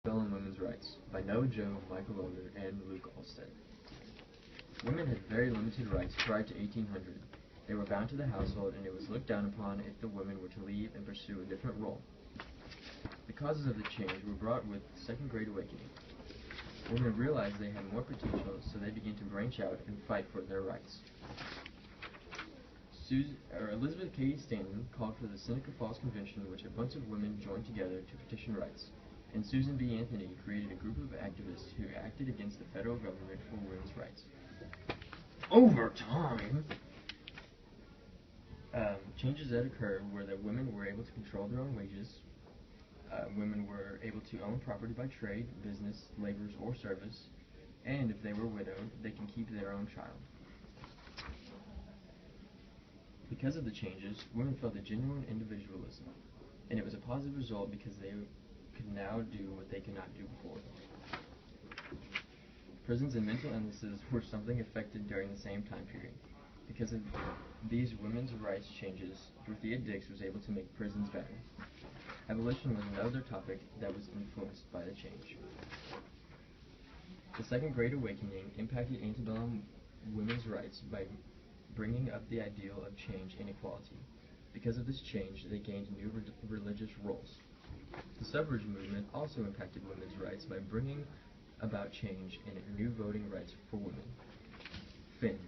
Antebellum Women's Rights by Noah Joe, Michael Elder, and Luke Alstead. Women had very limited rights prior to 1800. They were bound to the household, and it was looked down upon if the women were to leave and pursue a different role. The causes of the change were brought with the Second Great Awakening. Women realized they had more potential, so they began to branch out and fight for their rights. Elizabeth Cady Stanton called for the Seneca Falls Convention, in which a bunch of women joined together to petition rights, and Susan B. Anthony created a group of activists who acted against the federal government for women's rights. Over time, changes that occurred were that women were able to control their own wages, women were able to own property by trade, business, labors, or service, and if they were widowed, they can keep their own child. Because of the changes, women felt a genuine individualism, and it was a positive result because they could now do what they could not do before. Prisons and mental illnesses were something affected during the same time period. Because of these women's rights changes, Dorothea Dix was able to make prisons better. Abolition was another topic that was influenced by the change. The Second Great Awakening impacted antebellum women's rights by bringing up the ideal of change and equality. Because of this change, they gained new religious roles. The suffrage movement also impacted women's rights by bringing about change and new voting rights for women. Finn.